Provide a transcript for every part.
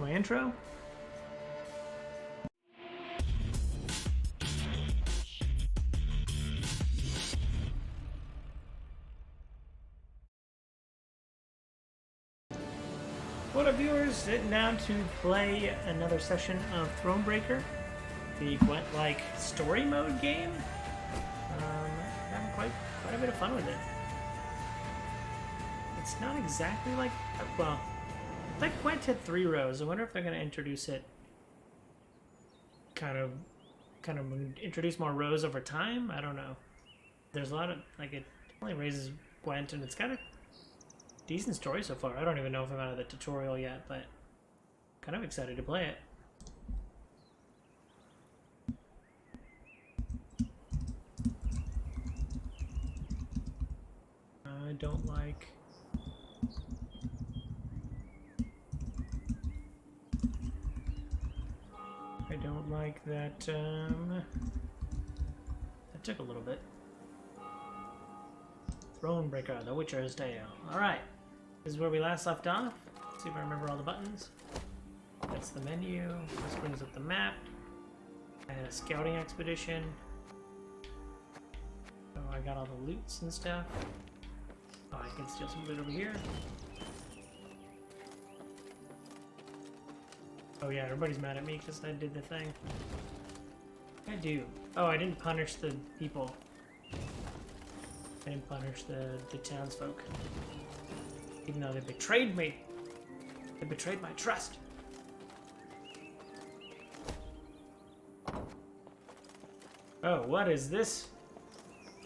my intro. What up, viewers? Sitting down to play another session of Thronebreaker, the Gwent-like story mode game. Having quite a bit of fun with it. It's not exactly like, well, it's like Gwent had 3 rows. I wonder if they're going to introduce it, kind of introduce more rows over time. I don't know. There's a lot of, like, it only raises Gwent, and it's got a decent story so far. I don't even know if I'm out of the tutorial yet, but kind of excited to play it. I don't like... that, that took a little bit. Thronebreaker, The Witcher's Tale. Alright, this is where we last left off. Let's see if I remember all the buttons. That's the menu. This brings up the map. I had a scouting expedition. So I got all the loots and stuff. Oh, I can steal some loot over here. Oh yeah, everybody's mad at me because I did the thing. I do. Oh, I didn't punish the people. I didn't punish the townsfolk. Even though they betrayed me. They betrayed my trust. Oh, what is this?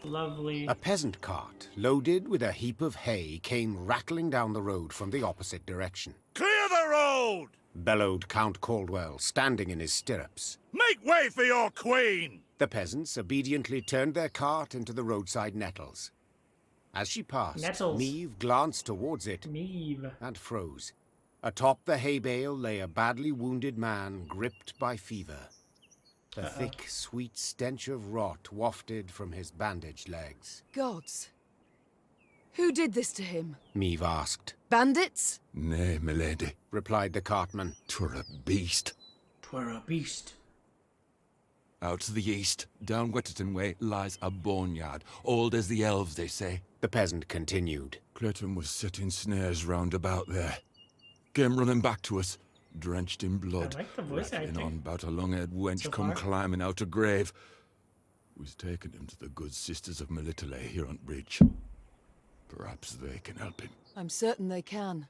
Lovely... A peasant cart, loaded with a heap of hay, came rattling down the road from the opposite direction. Clear the road! Bellowed Count Caldwell, standing in his stirrups. Make way for your queen! The peasants obediently turned their cart into the roadside nettles. As she passed, Nettles. Meve glanced towards it Meve. and froze. Atop the hay bale lay a badly wounded man gripped by fever. The thick, sweet stench of rot wafted from his bandaged legs. Gods. Who did this to him? Meve asked. Bandits? Nay, milady, Replied the cartman. 'twere a beast. 'Twere a beast. Out to the east, down Wetterton Way, lies a boneyard, old as the elves, they say. The peasant continued. Clayton was setting snares round about there. Came running back to us, drenched in blood. I like the voice rattling acting. on about a long-haired wench So come far. climbing out a grave. We've taken him to the good sisters of Melitele here on Bridge. Perhaps they can help him. I'm certain they can.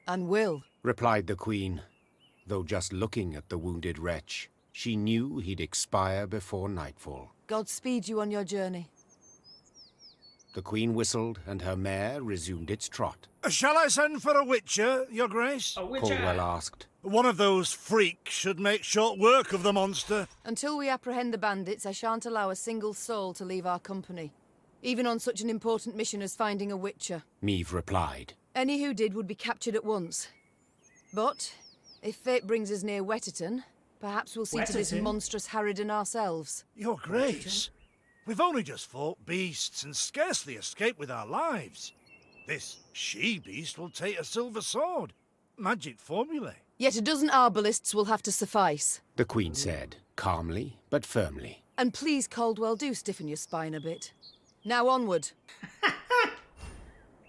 And will. Replied the queen, though just looking at the wounded wretch, she knew he'd expire before nightfall. God speed you on your journey. The queen whistled, and her mare resumed its trot. Shall I send for a witcher, your grace? A witcher! Caldwell asked. One of those freaks should make short work of the monster. Until we apprehend the bandits, I shan't allow a single soul to leave our company. Even on such an important mission as finding a witcher. Meve replied. Any who did would be captured at once. But, if fate brings us near Wetterton, perhaps we'll see to this Wetterton? monstrous harridan ourselves. Your grace, we've only just fought beasts and scarcely escaped with our lives. This she-beast will take a silver sword. Magic formulae. Yet a dozen arbalists will have to suffice. The queen said, calmly but firmly. And please, Caldwell, do stiffen your spine a bit. Now onward.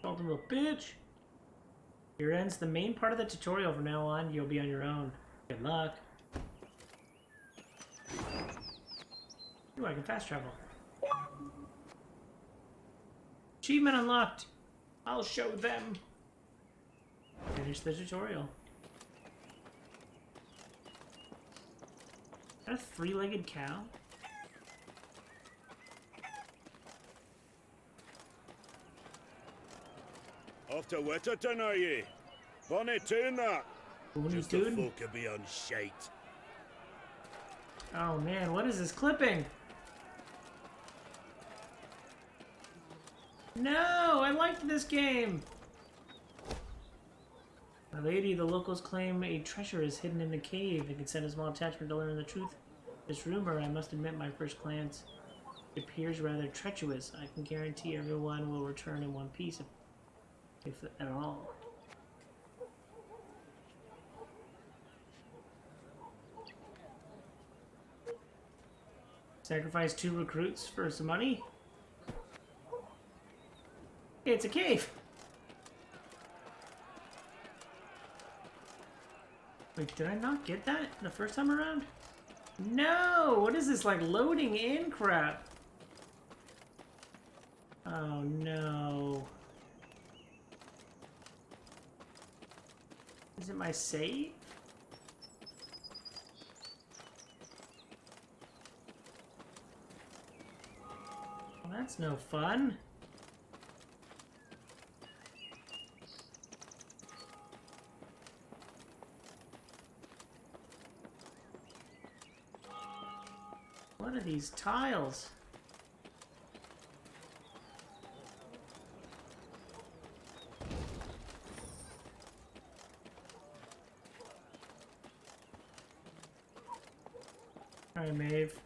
Called him a bitch. Here ends the main part of the tutorial. From now on, you'll be on your own. Good luck. Ooh, I can fast travel. Achievement unlocked. I'll show them. Finish the tutorial. Is that a 3-legged cow? Off to Wetterton, are ye? Bonny tune that. Bonny Just tune? the folk could be on shite. Oh man, what is this clipping? No, I liked this game. My lady, the locals claim a treasure is hidden in the cave. They can send a small attachment to learn the truth. This rumor, I must admit, my first glance, it appears rather treacherous. I can guarantee everyone will return in one piece, if at all. Sacrifice 2 recruits for some money? It's a cave! Wait, did I not get that the first time around? No! What is this, like, loading in crap? Oh, no. Is it my save? Well, that's no fun. What are these tiles? Alright, Maeve.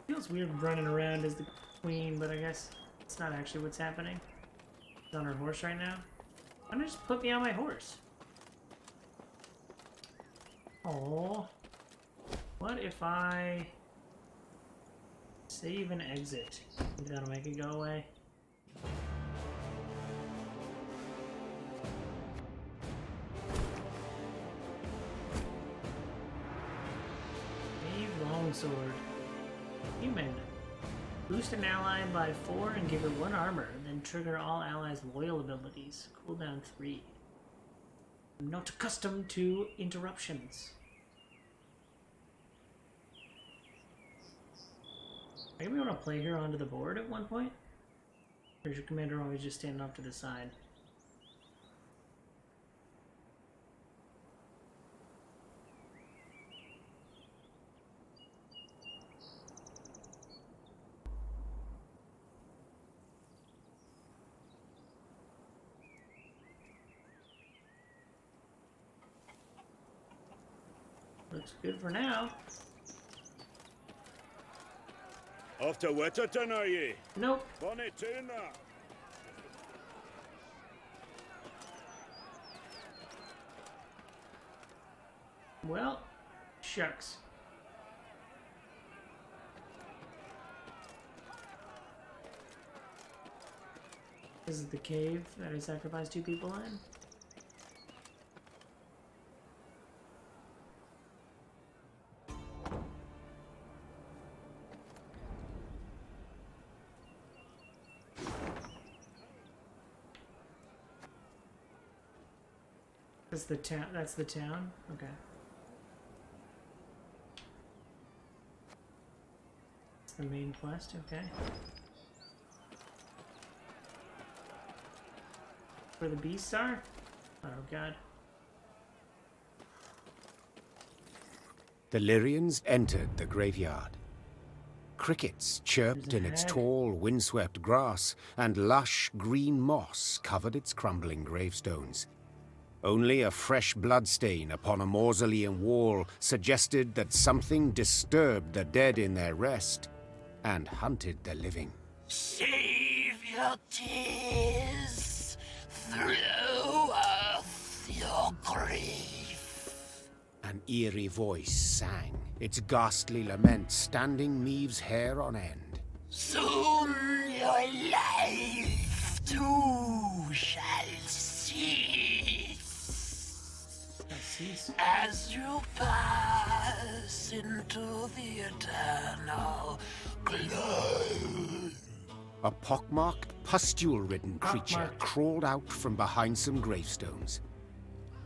Feels weird running around as the queen, but I guess it's not actually what's happening. She's on her horse right now. Why don't you just put me on my horse? Oh. What if I save and exit? Maybe that'll make it go away. Longsword. Human. Boost an ally by 4 and give it 1 armor, then trigger all allies' loyal abilities. Cooldown 3. I'm not accustomed to interruptions. Maybe we want to play her onto the board at one point? Or is your commander always just standing off to the side? Looks good for now. Off to Witterton, are ye? Nope. Bonnie tuna. Well, shucks. This is the cave that I sacrificed 2 people in. That's the town. That's the town? Okay. It's the main quest, okay. Where the beasts are? Oh god. The Lyrians entered the graveyard. Crickets chirped in its tall, windswept grass, and lush green moss covered its crumbling gravestones. Only a fresh bloodstain upon a mausoleum wall suggested that something disturbed the dead in their rest and hunted the living. Save your tears, throw off your grief. An eerie voice sang, its ghastly lament standing Maeve's hair on end. Soon your life too shall cease. As you pass into the eternal glow. A pockmarked, pustule-ridden creature crawled out from behind some gravestones.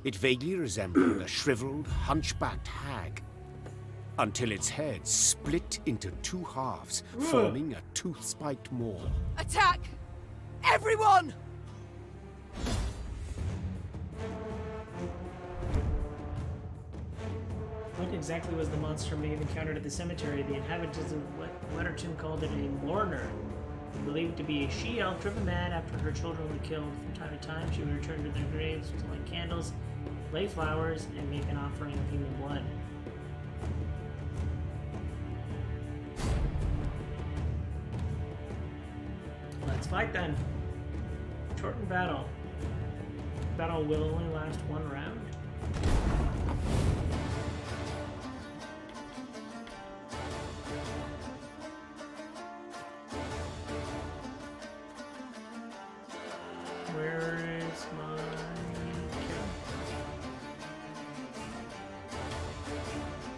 It vaguely resembled a shriveled, hunchbacked hag, until its head split into 2 halves, forming a tooth-spiked maw. Attack! Everyone! What exactly was the monster Maeve encountered at the cemetery? The inhabitants of Wetterton called it a mourner. Believed to be a she-elf driven mad after her children were killed. From time to time, she would return to their graves to light candles, lay flowers, and make an offering of human blood. Let's fight then. Shortened battle. Battle will only last 1 round.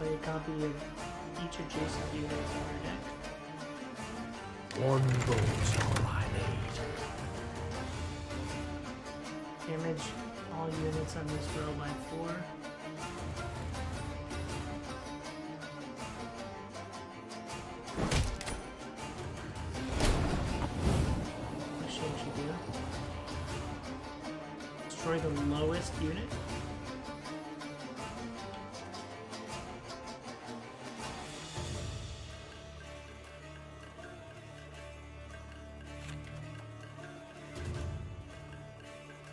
Play a copy of each adjacent unit on your deck. One vote's all I need. Damage all units on this row by 4. What should you do? Destroy the lowest unit.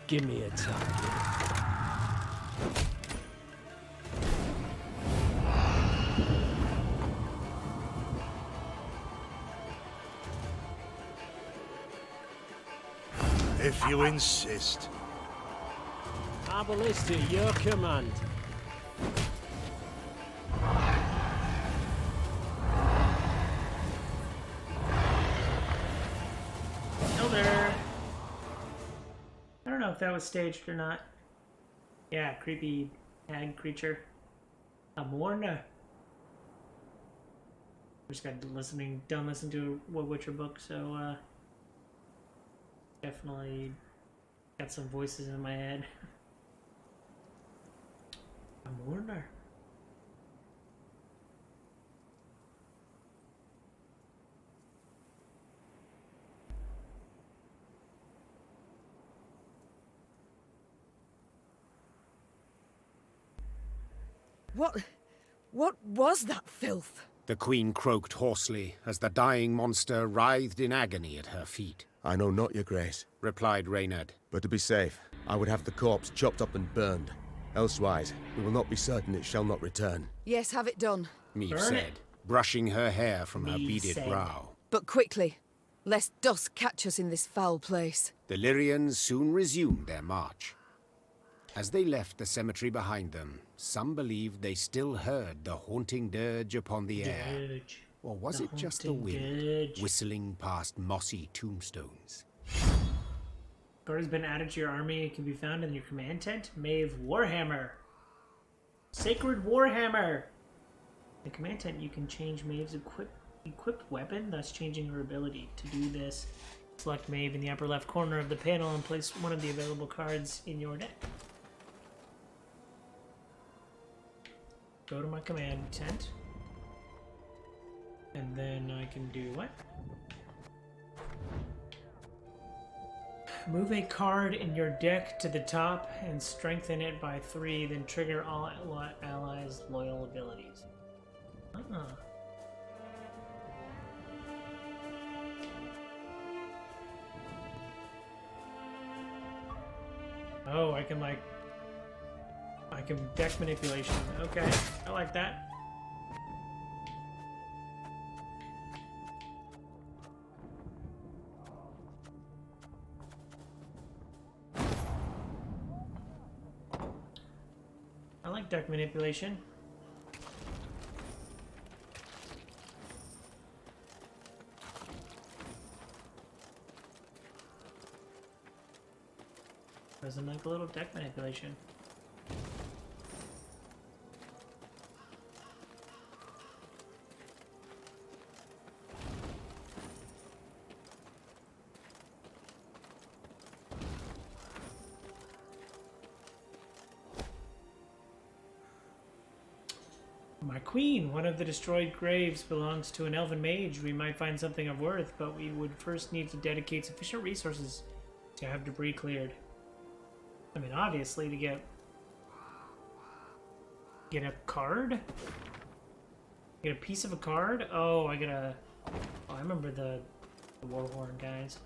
Give me a target. If you insist. Our ballista, your command. Killed her. I don't know if that was staged or not. Yeah, creepy hag creature. I'm Warner. Just got done listening to a Witcher book, so definitely got some voices in my head. I'm Warner. What was that filth? The queen croaked hoarsely as the dying monster writhed in agony at her feet. I know not, your grace, Replied Reynard. but to be safe, I would have the corpse chopped up and burned. Elsewise, we will not be certain it shall not return. Yes, have it done. Meve Burn said, it. brushing her hair from her Meve beaded said. brow. But quickly, lest dust catch us in this foul place. The Lyrians soon resumed their march. As they left the cemetery behind them, some believed they still heard the haunting dirge upon the air. Dirge. Or was The it just the haunting wind, dirge. whistling past mossy tombstones? Guard has been added to your army. It can be found in your command tent. Maeve Warhammer. Sacred Warhammer. In the command tent, you can change Maeve's equipped weapon, thus changing her ability. To do this, select Maeve in the upper left corner of the panel and place one of the available cards in your deck. Go to my command tent. And then I can do what? Move a card in your deck to the top and strengthen it by 3, then trigger all allies' loyal abilities. Oh, I can deck manipulation. Okay, I like that. I like deck manipulation. Doesn't like a little deck manipulation. My queen, one of the destroyed graves belongs to an elven mage. We might find something of worth, but we would first need to dedicate sufficient resources to have debris cleared. I mean, obviously, to get a card? Get a piece of a card? Oh, I gotta... Oh, I remember the Warhorn guys.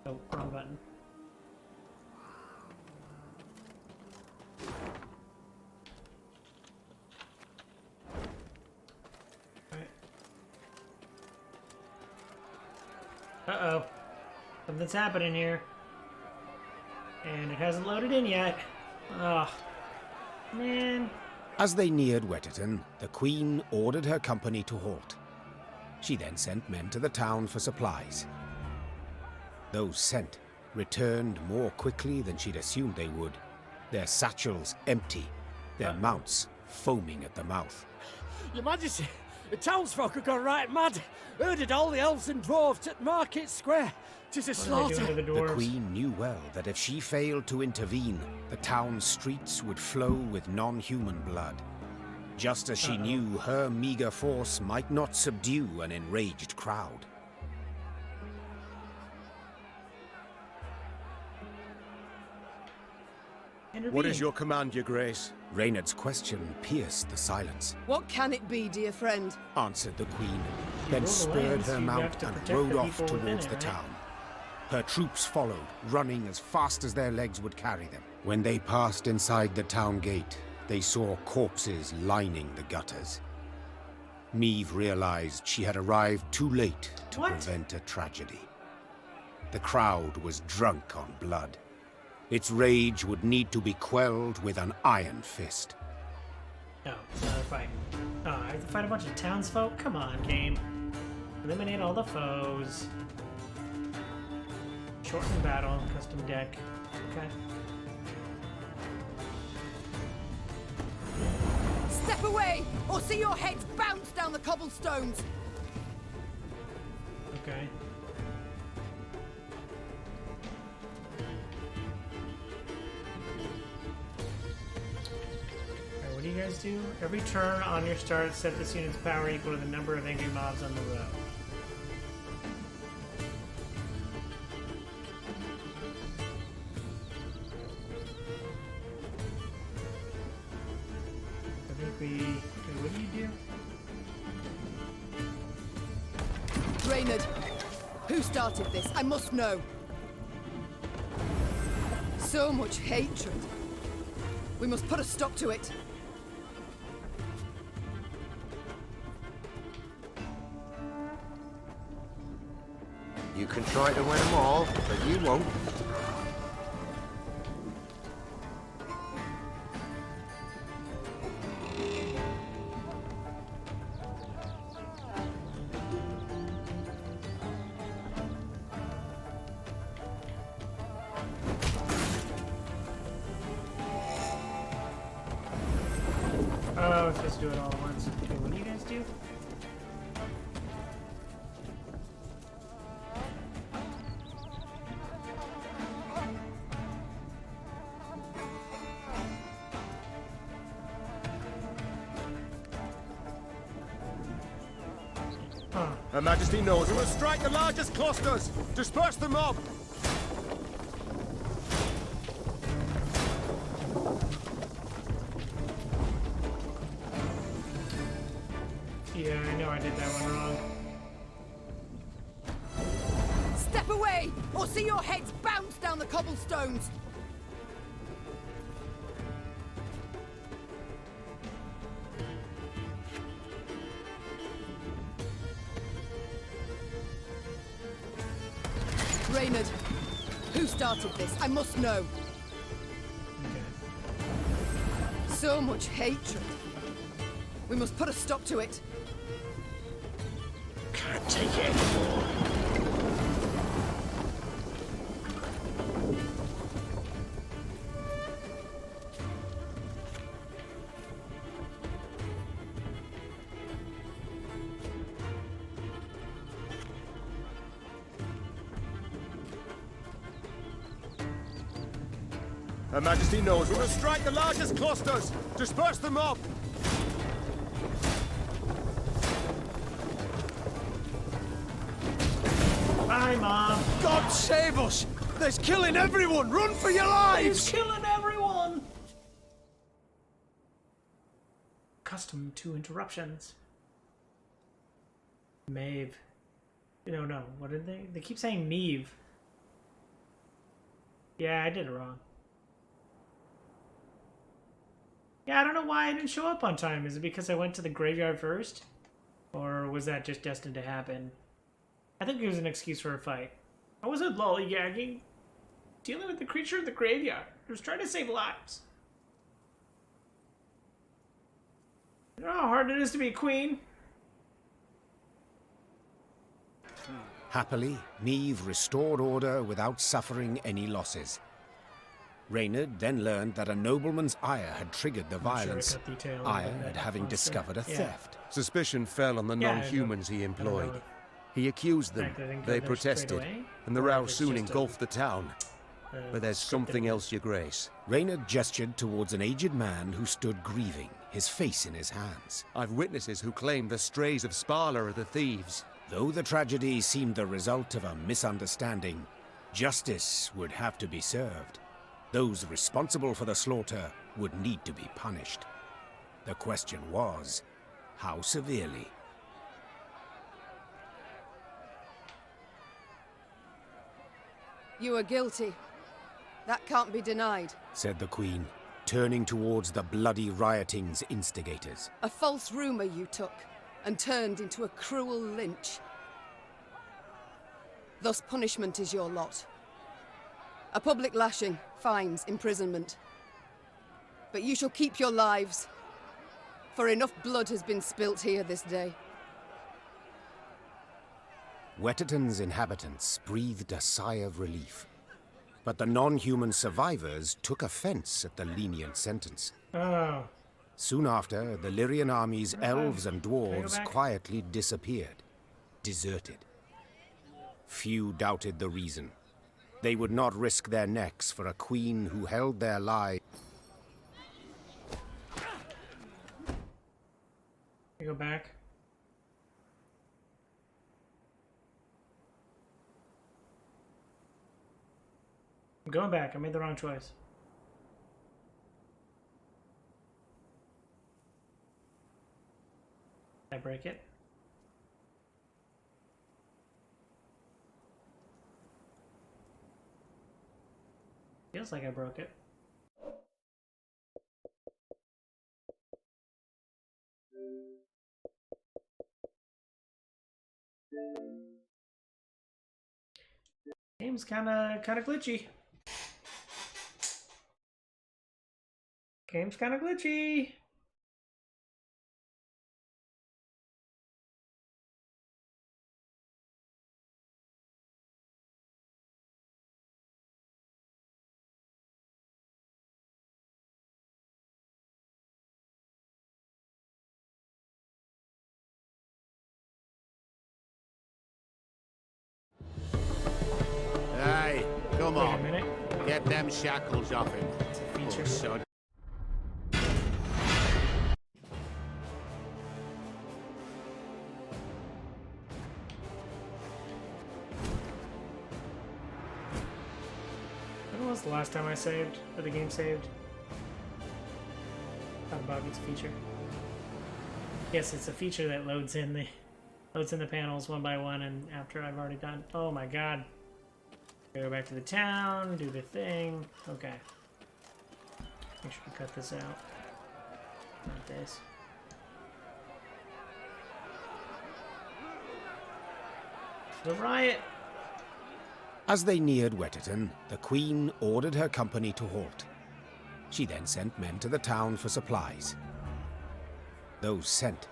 Oh, wrong button. Uh-oh. Something's happening here. And it hasn't loaded in yet. Ugh. Man. As they neared Wetterton, the queen ordered her company to halt. She then sent men to the town for supplies. Those sent returned more quickly than she'd assumed they would, their satchels empty, their mounts foaming at the mouth. Your Majesty, the townsfolk have gone right mad. Herded all the elves and dwarves at Market Square. 'Tis a What are they slaughter. doing to the The dwarves? queen knew well that if she failed to intervene, the town's streets would flow with non-human blood. Just as she knew her meager force might not subdue an enraged crowd. What is your command, your grace? Reynard's question pierced the silence. What can it be, dear friend? Answered the queen, You then rule the spurred lands, her you mount have to and protect rode the off people within towards it, the right? town. Her troops followed, running as fast as their legs would carry them. When they passed inside the town gate, they saw corpses lining the gutters. Meve realized she had arrived too late to What? prevent a tragedy. The crowd was drunk on blood. Its rage would need to be quelled with an iron fist. No, it's another fight. Oh, I have to fight a bunch of townsfolk? Come on, game. Eliminate all the foes. Shorten battle, custom deck. Okay. Step away, or see your heads bounce down the cobblestones! Okay. Alright, what do you guys do? Every turn on your start, set this unit's power equal to the number of angry mobs on the row. I think we... Wait, what do you do? Reynard, who started this? I must know. So much hatred. We must put a stop to it. You can try to win them all, but you won't. Oh, we're supposed to do it all at once. Okay, what do you guys do? Huh. Her Majesty knows we must strike the largest clusters! Disperse the mob! Yeah, I know I did that one wrong. Step away, or see your heads bounce down the cobblestones! Reynard, who started this? I must know. Okay. So much hatred. We must put a stop to it. Can't take it anymore. Her Majesty knows we must strike the largest clusters! Disperse the mob! Bye, Mom! God save us! There's killing everyone! Run for your lives! He's killing everyone! Accustomed to interruptions. Maeve. No, what did they? They keep saying Meave. Yeah, I did it wrong. Yeah, I don't know why I didn't show up on time. Is it because I went to the graveyard first? Or was that just destined to happen? I think it was an excuse for a fight. I wasn't lollygagging. Dealing with the creature of the graveyard. I was trying to save lives. You know how hard it is to be a queen? Happily, Meve restored order without suffering any losses. Reynard then learned that a nobleman's ire had triggered the I'm sure I violence, cut the tail ire of that at having monster. discovered a Yeah. theft. Suspicion fell on the Yeah, I non-humans he don't know employed. if- He accused in them. fact, they didn't go They there straight protested, away, and the or if row it's soon just a- engulfed the town. But there's something else, Your Grace. Reynard gestured towards an aged man who stood grieving, his face in his hands. I've witnesses who claim the strays of Sparla are the thieves. Though the tragedy seemed the result of a misunderstanding, justice would have to be served. Those responsible for the slaughter would need to be punished. The question was, how severely? You are guilty. That can't be denied. Said the Queen, turning towards the bloody rioting's instigators. A false rumor you took, and turned into a cruel lynch. Thus punishment is your lot. A public lashing, fines, imprisonment. But you shall keep your lives, for enough blood has been spilt here this day. Wetterton's inhabitants breathed a sigh of relief. But the non-human survivors took offense at the lenient sentence. Oh. Soon after, the Lyrian army's elves and Can I go dwarves back? quietly disappeared, deserted. Few doubted the reason. They would not risk their necks for a queen who held their lives. Can I go back? I'm going back. I made the wrong choice. Did I break it? Feels like I broke it. Game's kinda glitchy. Game's kinda glitchy. Hey, come Wait a on. minute. Get them shackles off him. It's a feature. Oh, son. When was the last time I saved? Or the game saved? Thought about it's a feature. Yes, it's a feature that loads in the panels one by one, and after I've already done. Oh my god. Go back to the town, do the thing. Okay. Make sure to cut this out. Not this. The riot. As they neared Wetterton, the Queen ordered her company to halt. She then sent men to the town for supplies. Those sent.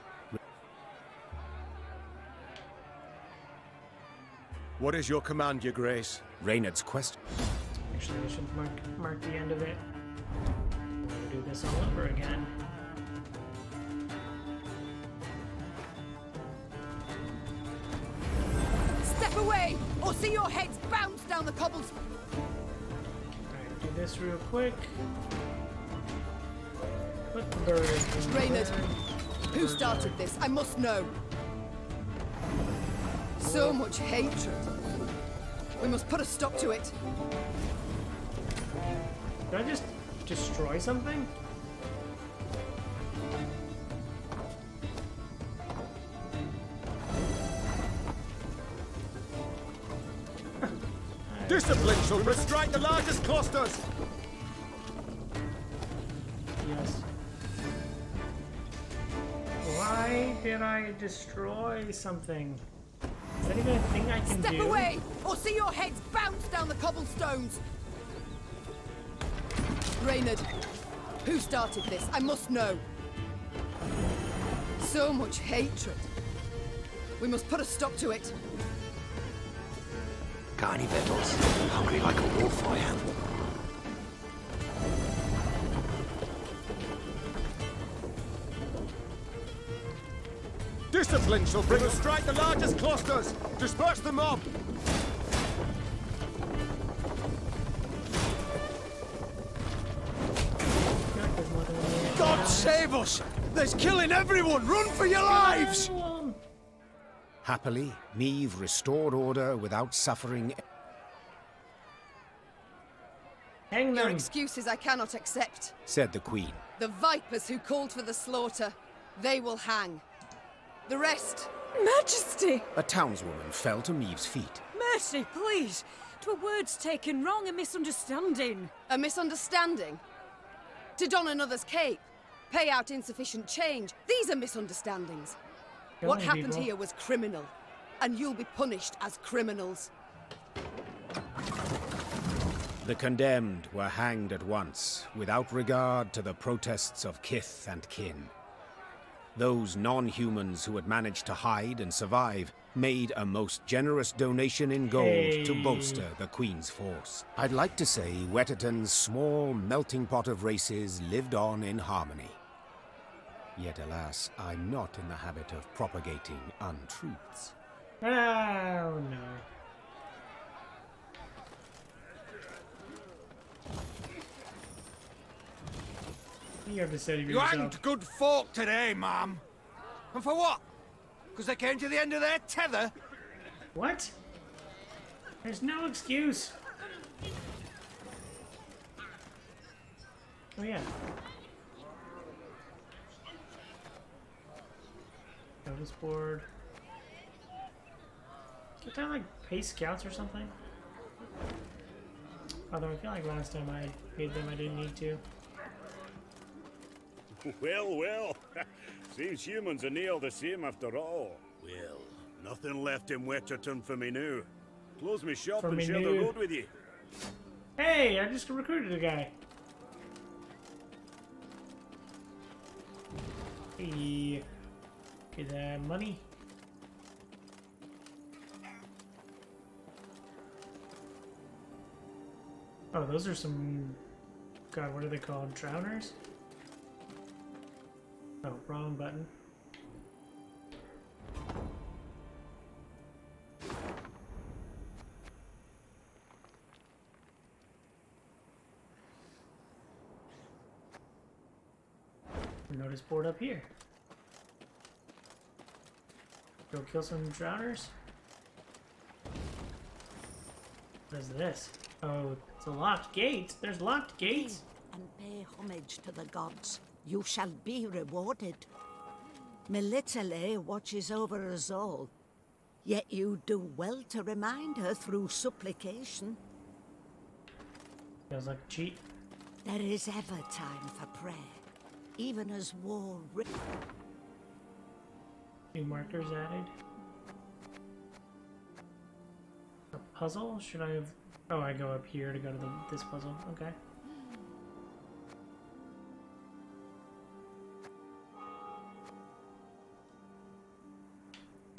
What is your command, Your Grace? Reynard's question. Actually, I should mark the end of it. I'm gonna do this all over again. Step away, or see your heads bounce down the cobbles. Alright, do this real quick. Put the bird in the Reynard, bird. who started this? I must know. So much hatred. We must put a stop to it. Did I just destroy something? Discipline shall restrain the largest clusters! Yes. Why did I destroy something? Is that even a thing I can Step do? away, or see your heads bounce down the cobblestones. Reynard, who started this? I must know. So much hatred. We must put a stop to it. Got any victuals? Hungry like a wolf, I am. Discipline shall bring us. Strike the largest clusters. Disperse the mob. God save us! There's killing everyone! Run for your lives! Happily, Niamh restored order without suffering. Hang Your them. excuses I cannot accept. Said the Queen. The vipers who called for the slaughter, they will hang. The rest... Majesty! A townswoman fell to Niamh's feet. Mercy, please! 'Twere words taken wrong, a misunderstanding. A misunderstanding? To don another's cape, pay out insufficient change. These are misunderstandings. What happened here was criminal, and you'll be punished as criminals. The condemned were hanged at once, without regard to the protests of kith and kin. Those non-humans who had managed to hide and survive made a most generous donation in gold to bolster the Queen's force. I'd like to say Wetterton's small melting pot of races lived on in harmony. Yet alas, I'm not in the habit of propagating untruths. Oh no. You have to say to You yourself. hanged good folk today, ma'am. And for what? Because they came to the end of their tether? What? There's no excuse. Oh yeah. Notice board. Can't I like pay scouts or something? Although I feel like last time I paid them I didn't need to. Well, well. Seems humans are near the same after all. Well, nothing left in Wetterton for me now. Close me shop For and me share the now. road with you. Hey, I just recruited a guy. Hey. Get that money. Oh, those are some... God, what are they called? Drowners? Oh, wrong button. Notice board up here. Go kill some drowners. What is this? Oh, it's a locked gate. There's locked gates. And pay homage to the gods. You shall be rewarded. Melitele watches over us all. Yet you do well to remind her through supplication. Feels like a cheat. There is ever time for prayer, even as war New markers added. A puzzle? Should I have... Oh, I go up here to go to this puzzle. Okay.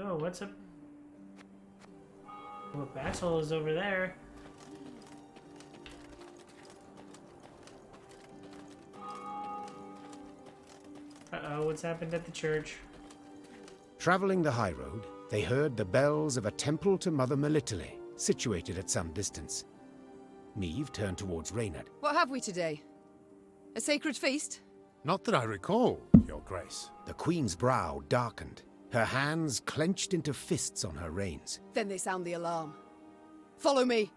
Oh, what's up? Oh, a battle is over there. Uh-oh, what's happened at the church? Travelling the high road, they heard the bells of a temple to Mother Melitele, situated at some distance. Niamh turned towards Reynard. What have we today? A sacred feast? Not that I recall, Your Grace. The Queen's brow darkened, her hands clenched into fists on her reins. Then they sound the alarm. Follow me.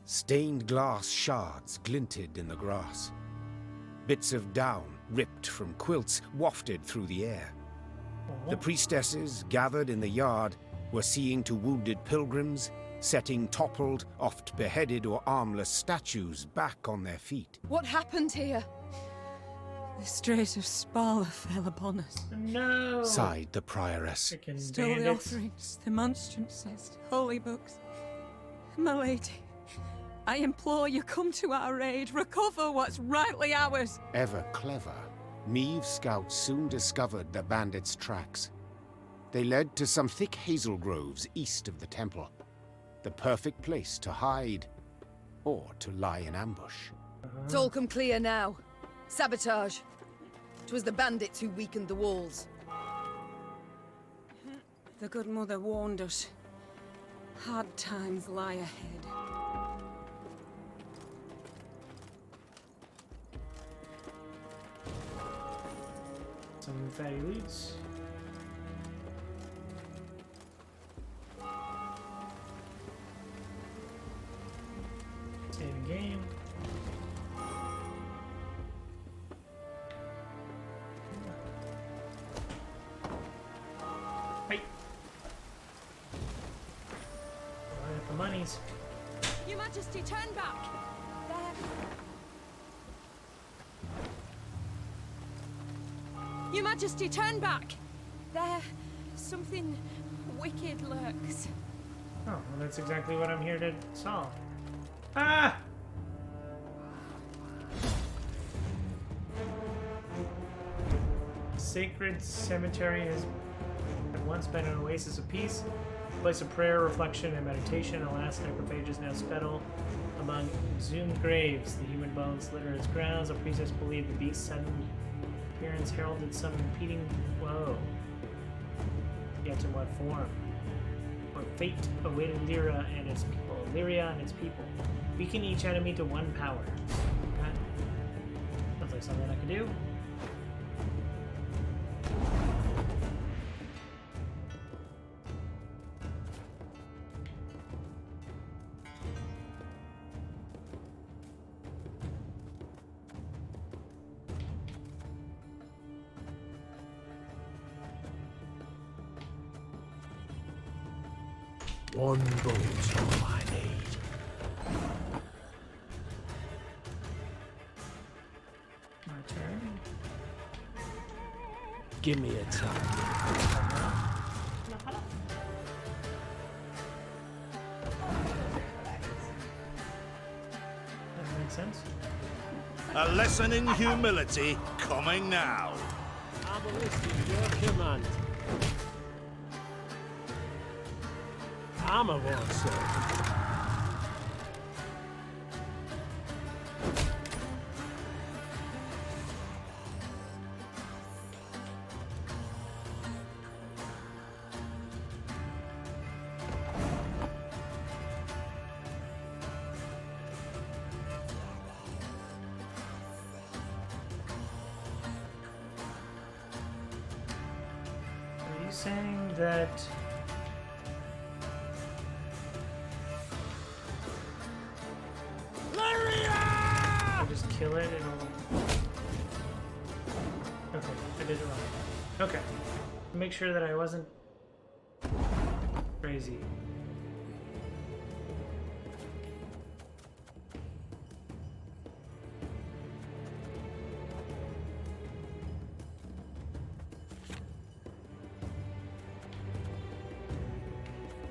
Stained glass shards glinted in the grass. Bits of down, ripped from quilts, wafted through the air. The priestesses, gathered in the yard, were seeing to wounded pilgrims, setting toppled, oft beheaded or armless statues back on their feet. What happened here? The strays of Spala fell upon us. No! Sighed the prioress. Frickin' Stole the bandits. offerings, the monstrances, holy books. My lady, I implore you, come to our aid, recover what's rightly ours. Ever clever, Niamh's scouts soon discovered the bandits' tracks. They led to some thick hazel groves east of the temple. The perfect place to hide, or to lie in ambush. It's all come clear now. Sabotage. 'Twas the bandits who weakened the walls. The good mother warned us. Hard times lie ahead. Some fatty loots. Save game. Hey. Got the monies. Your Majesty, turn back! There. Your Majesty, turn back! There. Something wicked lurks. Oh, well, that's exactly what I'm here to solve. Ah! Sacred cemetery had once been an oasis of peace, a place of prayer, reflection, and meditation. Alas, necrophages now spettle among exhumed graves. The human bones litter its grounds. A priestess believed the beast's sudden appearance heralded some impeding woe. Yet in what form? What fate awaited Lyra and its people? Lyria and its people. Weaken each enemy to one power. Okay. Sounds like something I can do. One bullet's all I need. My turn. Give me a target. That makes sense. A lesson in humility coming now. I'm listening to your command. Armor won't serve. Are you saying that I just kill it, it'll... Okay, I did it wrong. Okay. Make sure that I wasn't crazy.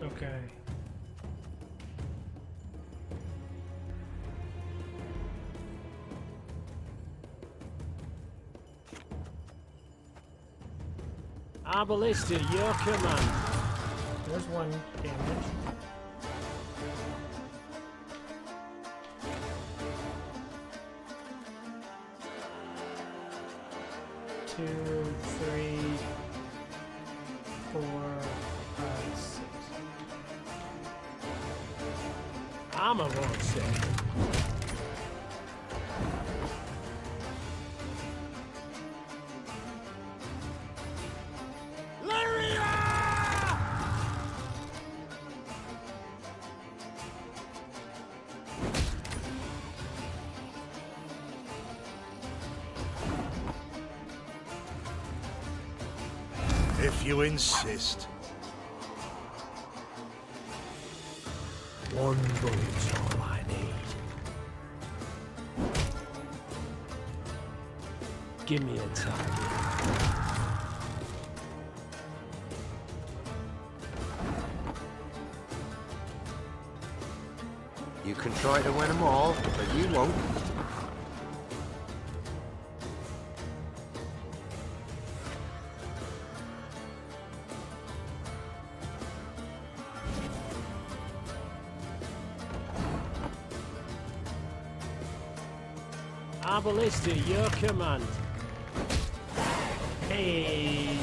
Okay. Arbalista, your command. There's one damage. Two, three, 4, 5, 6. Armor won't serve. If you insist. One bullet's all I need. Give me a target. You can try to win them all, but you won't. Arbalista, your command. Hey.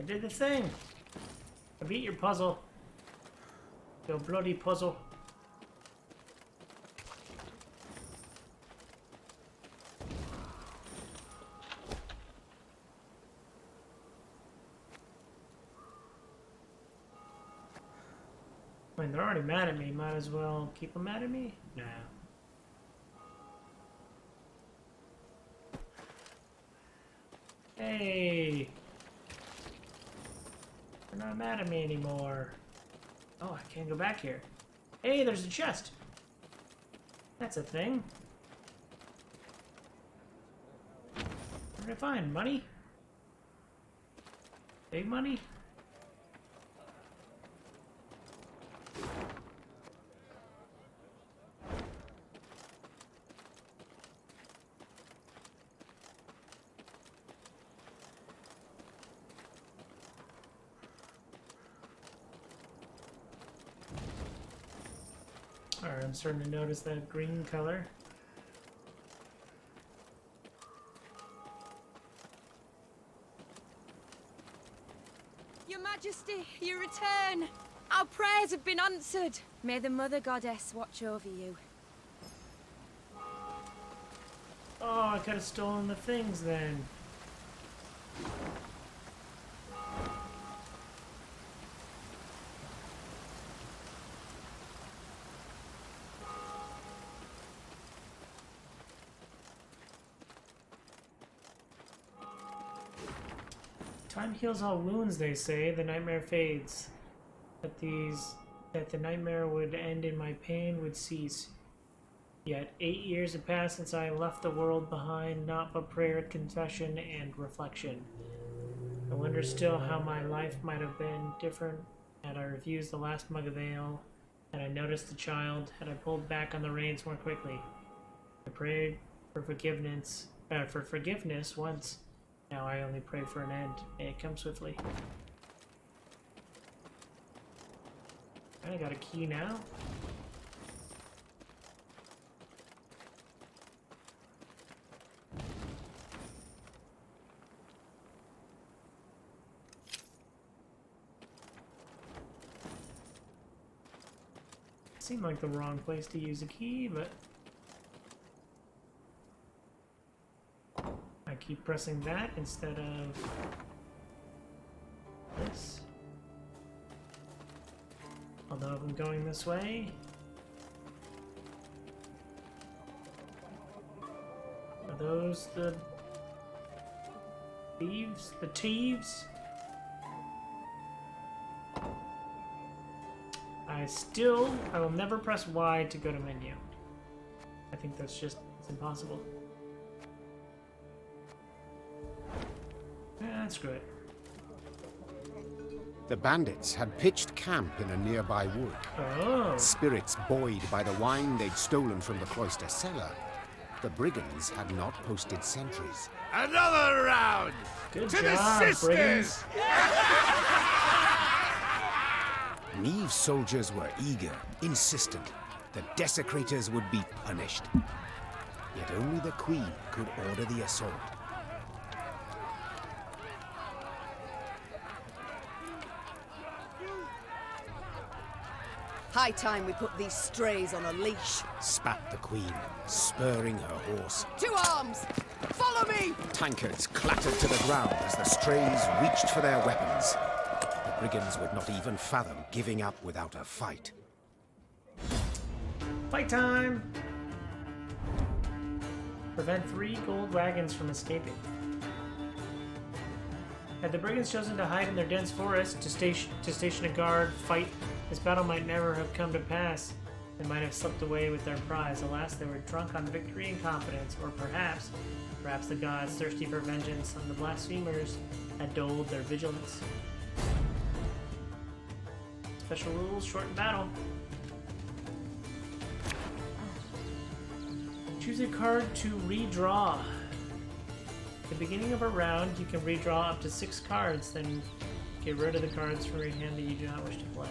I did the thing. I beat your puzzle. Your bloody puzzle. I mean, they're already mad at me. Might as well keep them mad at me? No. Hey! They're not mad at me anymore. Oh, I can't go back here. Hey, there's a chest! That's a thing. What did I find? Money? Big money? Alright, I'm starting to notice that green color. Your Majesty, you return. Our prayers have been answered. May the Mother Goddess watch over you. Oh, I could have stolen the things then. Time heals all wounds, they say. The nightmare fades. That the nightmare would end and my pain would cease. Yet 8 years have passed since I left the world behind, not but prayer, confession, and reflection. I wonder still how my life might have been different had I refused the last mug of ale, had I noticed the child, had I pulled back on the reins more quickly. I prayed for forgiveness once. Now I only pray for an end. May it come swiftly. I got a key now. Seemed like the wrong place to use a key, but I keep pressing that instead of this. Although if I'm going this way, are those the thieves? The thieves? I will never press Y to go to menu. I think that's just, it's impossible. Yeah, screw it. The bandits had pitched camp in a nearby wood. Oh. Spirits buoyed by the wine they'd stolen from the cloister cellar. The brigands had not posted sentries. Another round! Good to job, the sisters! brigands. Neve's soldiers were eager, insistent. The desecrators would be punished. Yet only the queen could order the assault. High time we put these strays on a leash. Spat the queen, spurring her horse. To arms! Follow me! Tankards clattered to the ground as the strays reached for their weapons. The brigands would not even fathom giving up without a fight. Fight time! Prevent 3 gold wagons from escaping. Had the brigands chosen to hide in their dense forest to station a guard, fight, this battle might never have come to pass. They might have slipped away with their prize. Alas, they were drunk on victory and confidence, or perhaps the gods, thirsty for vengeance on the blasphemers, had dulled their vigilance. Special rules, shorten battle. Choose a card to redraw. At the beginning of a round, you can redraw up to 6 cards, then get rid of the cards from your hand that you do not wish to play.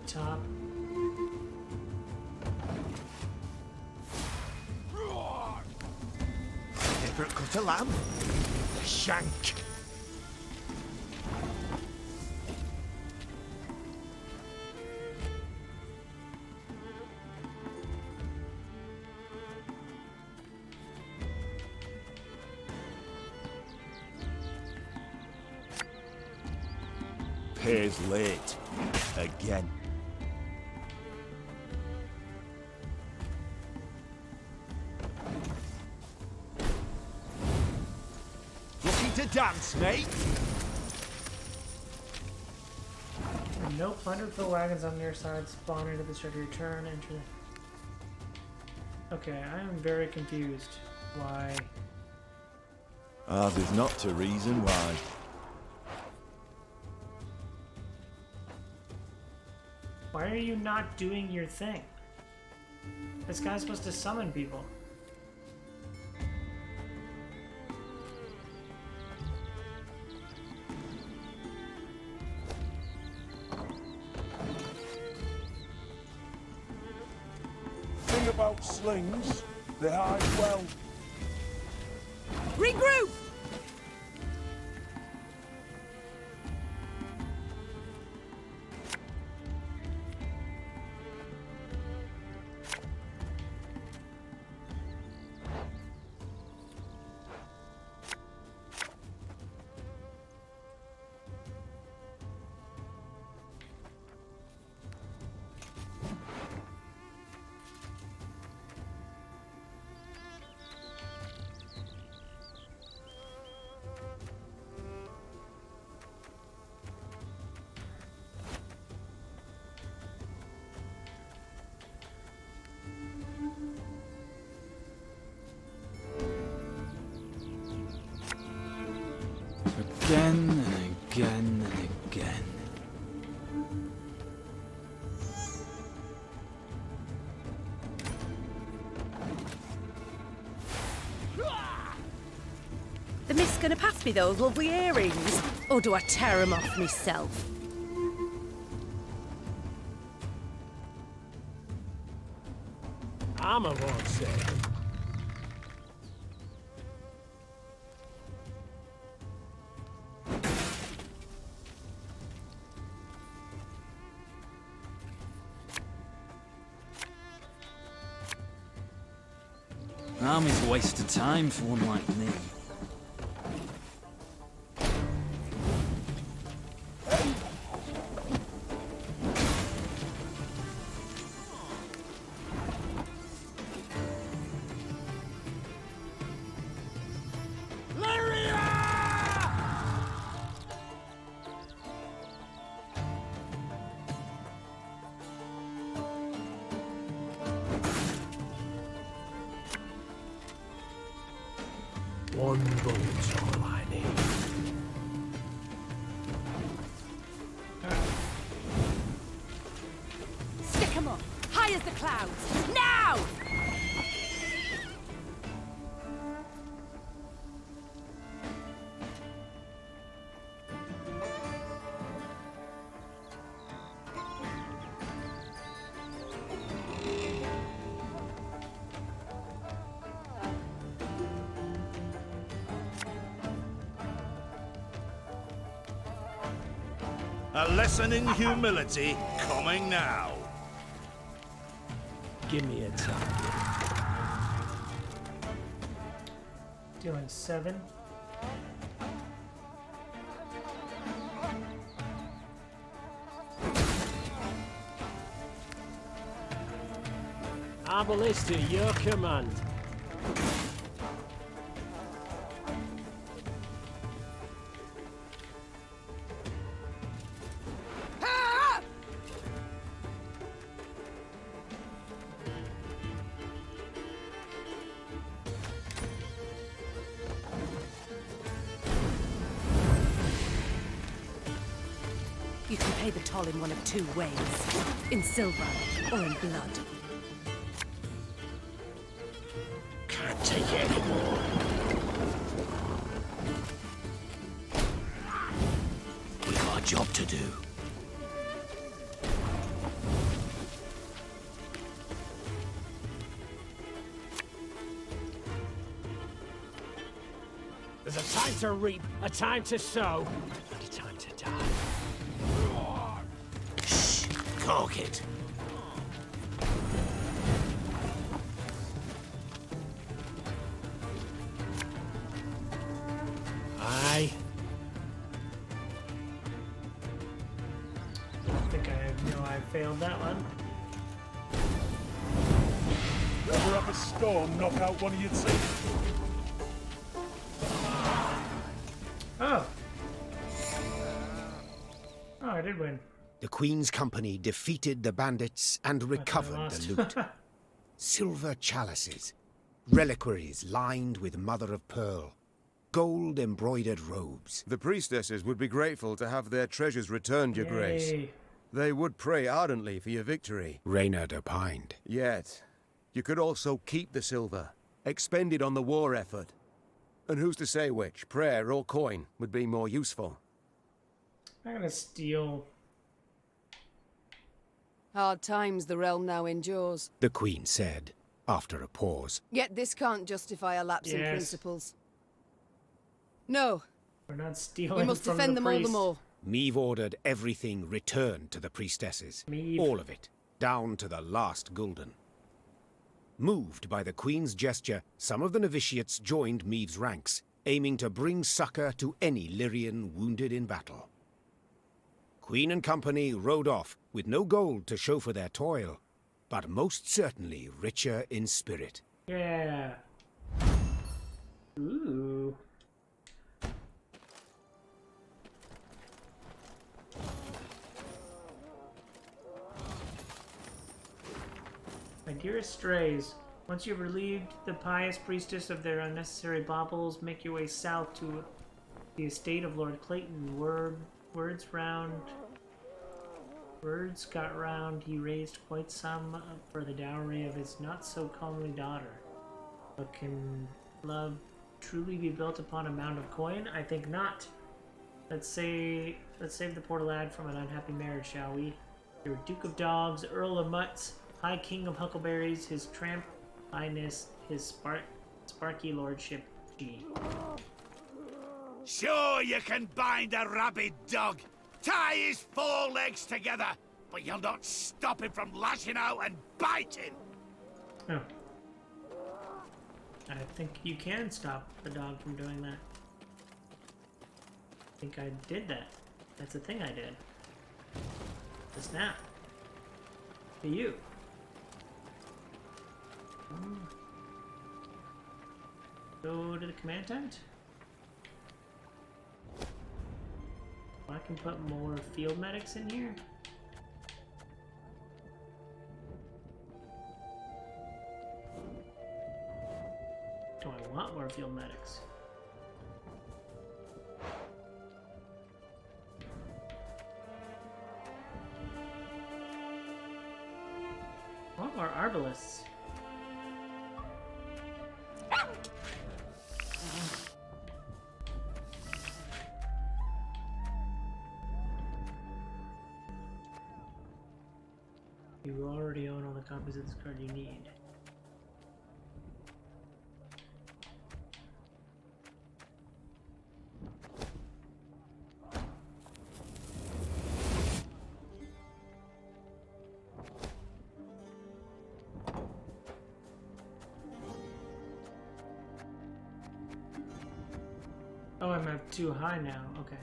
top. Favourite cut of lamb? Shank. Pay's late. Again. Looking to dance, mate? No plundered fill wagons on near side spawn into the start of your turn. Enter. Okay, I am very confused. Why? Ours is not to reason why. Why are you not doing your thing? This guy's supposed to summon people. Thing about slings, they hide well. Regroup! Again and again and again. The mist's gonna pass me those lovely earrings, or do I tear them off myself? Armor won't say. Army's a waste of time for one like me. One bullet's all I need. Stick 'em up, high as the clouds, now! A lesson in humility coming now. Give me a target. Doing 7. Arbalist to your command. You can pay the toll in one of two ways. In silver or in blood. Can't take it anymore. We've got a job to do. There's a time to reap, a time to sow, and a time to die. Shh! Cork it! Aye. I think I know I failed that one. Cover up a storm, knock out one of your team. Oh. Oh, I did win. The Queen's company defeated the bandits and recovered the loot. Silver chalices, reliquaries lined with mother of pearl, gold-embroidered robes. The priestesses would be grateful to have their treasures returned, Your Grace. Yay. They would pray ardently for your victory. Reynard opined. Yet, you could also keep the silver, expend it on the war effort. And who's to say which, prayer or coin, would be more useful? I'm gonna steal. Hard times the realm now endures. The Queen said, after a pause. Yet this can't justify a lapse in Yes. principles. No, We're not stealing. we must from defend the them all the priest. more. Meve ordered everything returned to the priestesses. Meve. All of it, down to the last gulden. Moved by the Queen's gesture, some of the novitiates joined Meve's ranks, aiming to bring succor to any Lyrian wounded in battle. Queen and company rode off with no gold to show for their toil, but most certainly richer in spirit. Yeah. Ooh. My dearest strays, once you've relieved the pious priestess of their unnecessary baubles, make your way south to the estate of Lord Clayton. Words got round he raised quite some for the dowry of his not-so-comely daughter. But can love truly be built upon a mound of coin? I think not. Let's save the poor lad from an unhappy marriage, shall we? Your Duke of Dogs, Earl of Mutts, High King of Huckleberries, his tramp highness, his sparky lordship, G. Sure, you can bind a rabid dog, tie his four legs together, but you'll not stop him from lashing out and biting. Oh. I think you can stop the dog from doing that. I think I did that. That's the thing I did. Just now. To you. Go to the command tent. I can put more field medics in here. Do I want more field medics? I want more arbalists. You already own all the copies of this card you need. Oh, I'm up too high now. Okay.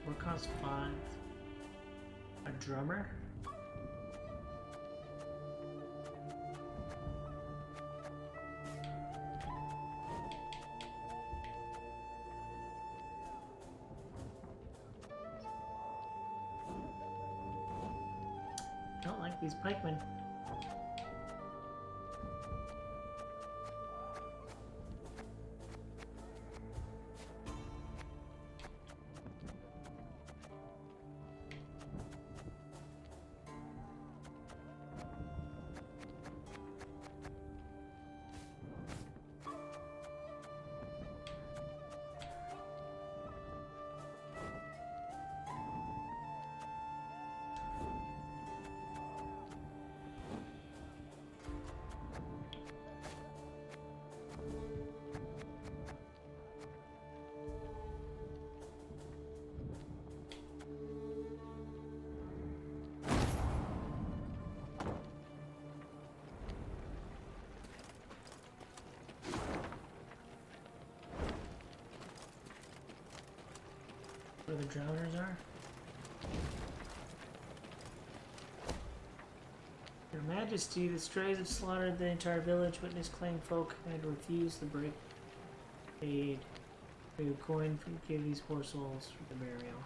What costs 5? A drummer? Don't like these pikemen. where the drowners are. Your Majesty, the strays have slaughtered the entire village. Witness claim folk and refuse the break aid. We have coin to give these poor souls for the burial.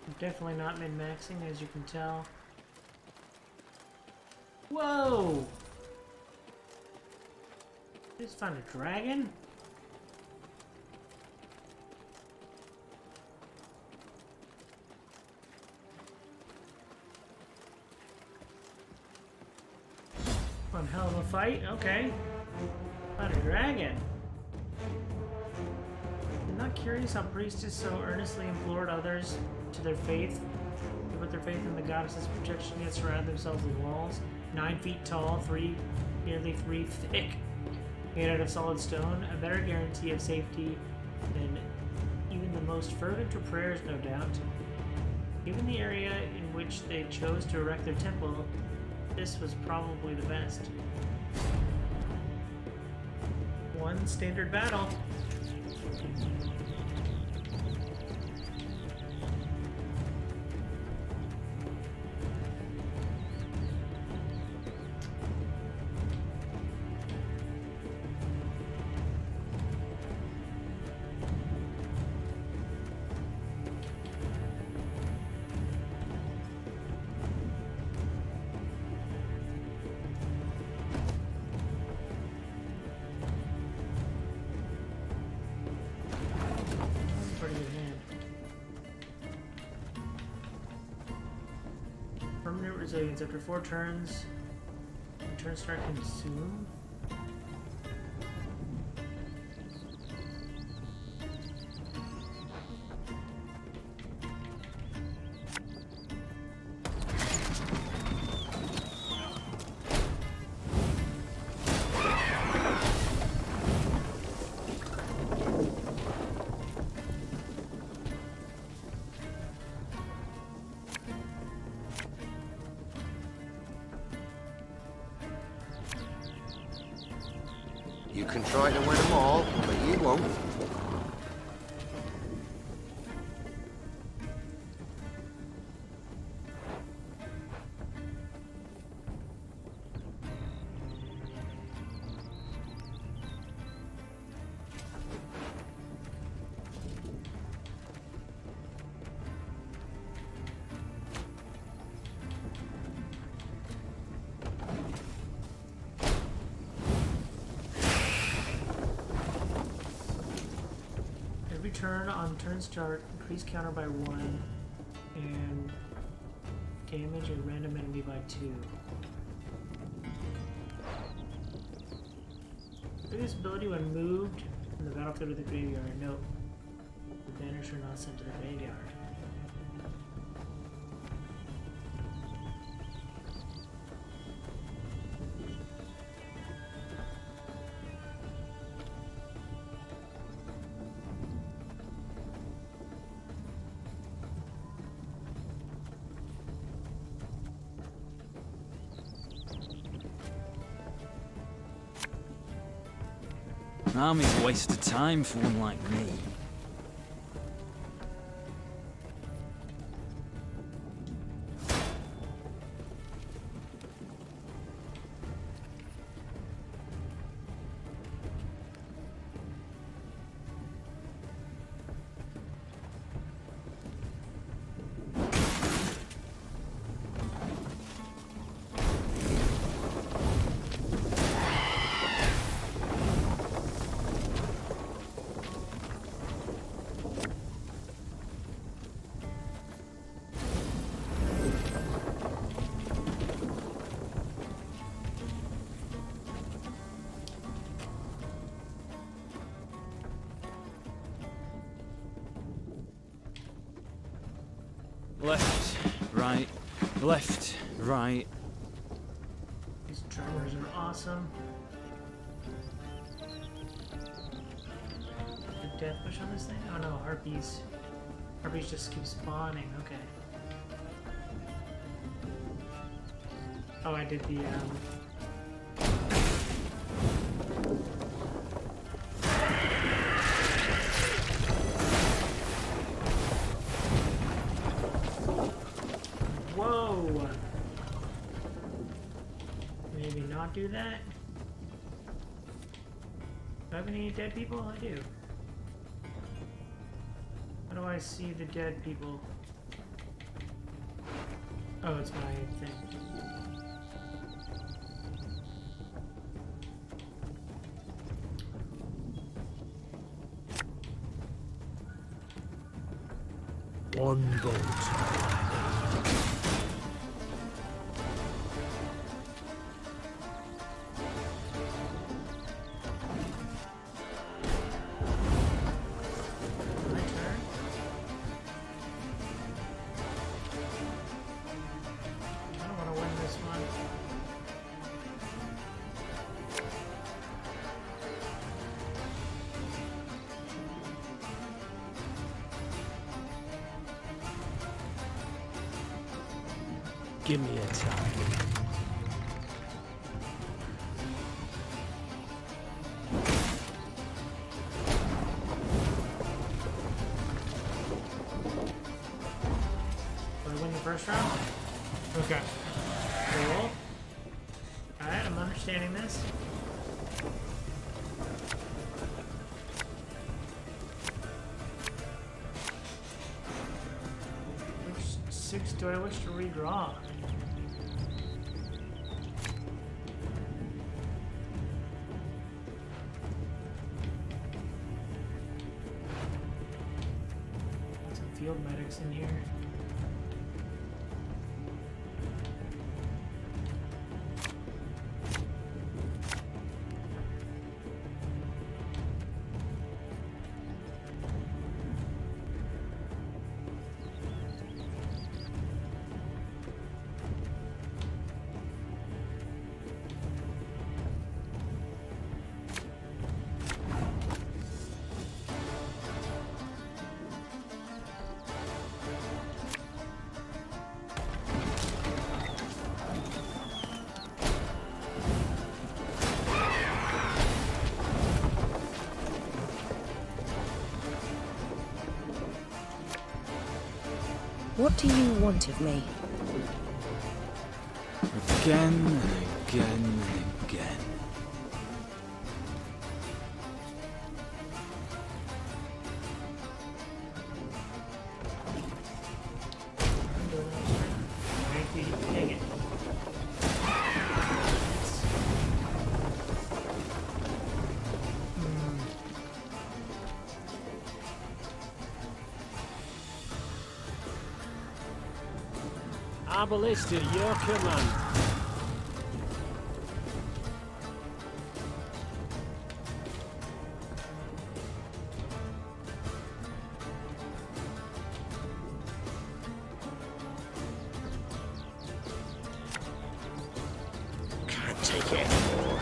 I'm definitely not min-maxing, as you can tell. Whoa! Just found a dragon? One hell of a fight, okay. Found a dragon. I'm not curious how priestess so earnestly implored others to their faith, to put their faith in the goddess's protection, yet surround themselves with walls. 9 feet tall, nearly 3 thick, made out of solid stone, a better guarantee of safety than even the most fervent of prayers, no doubt. Given the area in which they chose to erect their temple, this was probably the best. One standard battle. Resilience. After 4 turns, turns start consume. You can try to win them all, but you won't. Turn on turn start, increase counter by 1, and damage a random enemy by 2. This ability when moved from the battlefield to the graveyard. Nope. The banners are not sent to the graveyard. An army's a waste of time for one like me. Left, right, left, right. These drummers are awesome. The death push on this thing? Oh no, harpies. Harpies just keep spawning, okay. Oh, I did the not do that? Do I have any dead people? I do. How do I see the dead people? Oh, it's my thing. One vote. Give me a time. Did I win the first round? Okay. Cool. Alright, I'm understanding this. Which 6 do I wish to redraw? Field medics in here. What do you want of me? Again and again and again. Take it. Arbalist at your command. Can't take it anymore.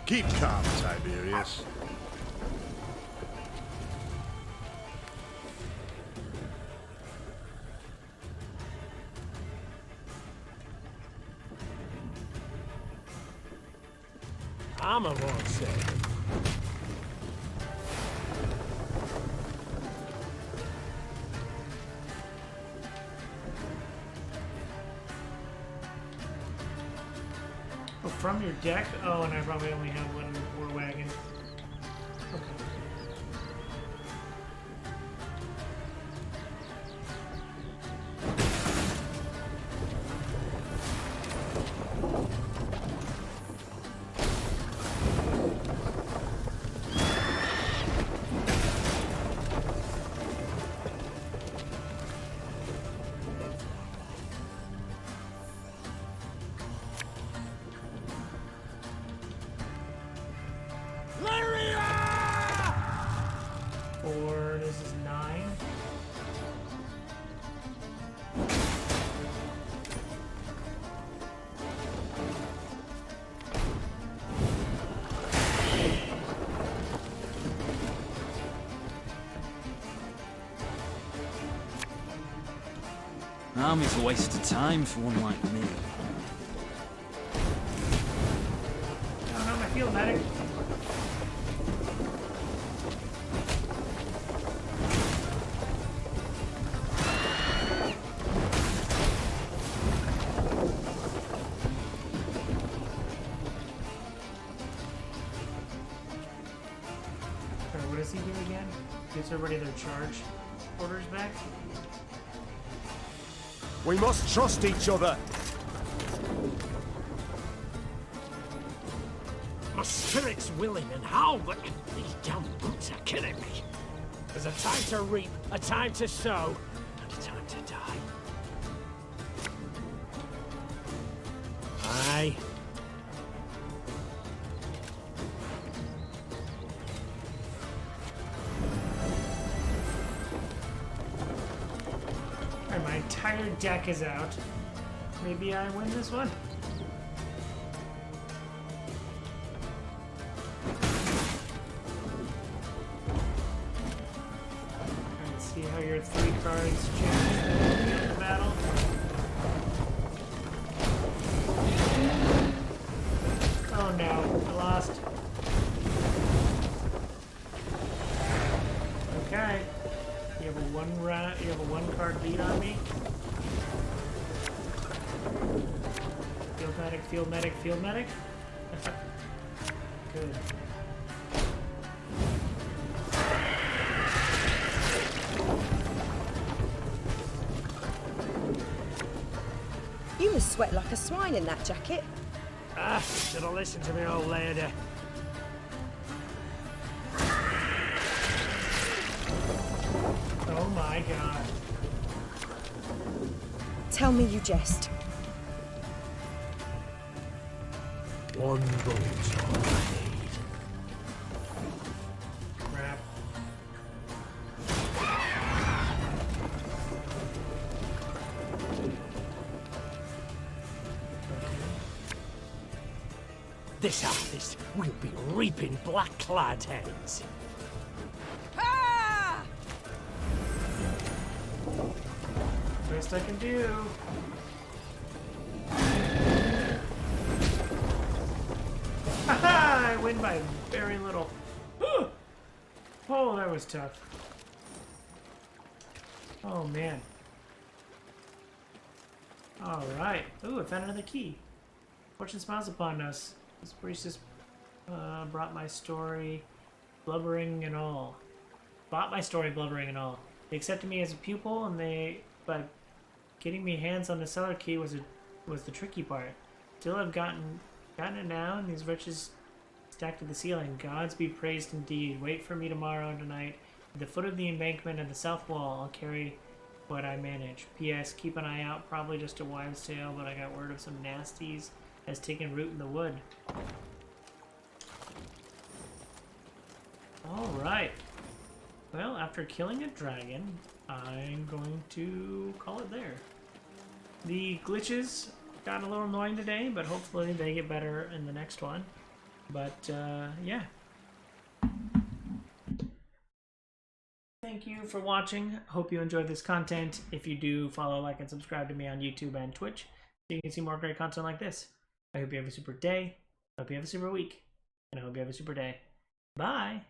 Keep calm, Tiberius. Armor won't save. Oh, from your deck? Oh, and I probably only have one war wagon. Okay. army's a waste of time for one like me. No, not my field medic. What does he do again? Gives everybody their charge orders back? We must trust each other. My spirit's willing and how, but these damn boots are killing me. There's a time to reap, a time to sow, and a time to die. Aye. Alright, my entire deck is out. Maybe I win this one? Let's see how your 3 cards change in the battle. Oh no, I lost. Okay. You have a one card lead on me. Field medic, field medic, field medic. Good. You must sweat like a swine in that jacket. Ah, should have listened to me old lady. Oh my god. Tell me you jest. One boat all I need. Crap. This harvest will be reaping black-clad heads. Best I can do. Haha! I win by very little. Oh, that was tough. Oh man. Alright. Ooh, I found another key. Fortune smiles upon us. This priest just brought my story, blubbering and all. Bought my story, blubbering and all. They accepted me as a pupil, and but getting me hands on the cellar key was the tricky part. Still, I've gotten it now, and these riches stacked to the ceiling. Gods be praised indeed. Wait for me tomorrow and tonight. At the foot of the embankment at the south wall, I'll carry what I manage. P.S. Keep an eye out. Probably just a wives' tale, but I got word of some nasties has taken root in the wood. Alright. Well, after killing a dragon, I'm going to call it there. The glitches got a little annoying today, but hopefully they get better in the next one. But, yeah. Thank you for watching. Hope you enjoyed this content. If you do, follow, like, and subscribe to me on YouTube and Twitch so you can see more great content like this. I hope you have a super day. I hope you have a super week. And I hope you have a super day. Bye!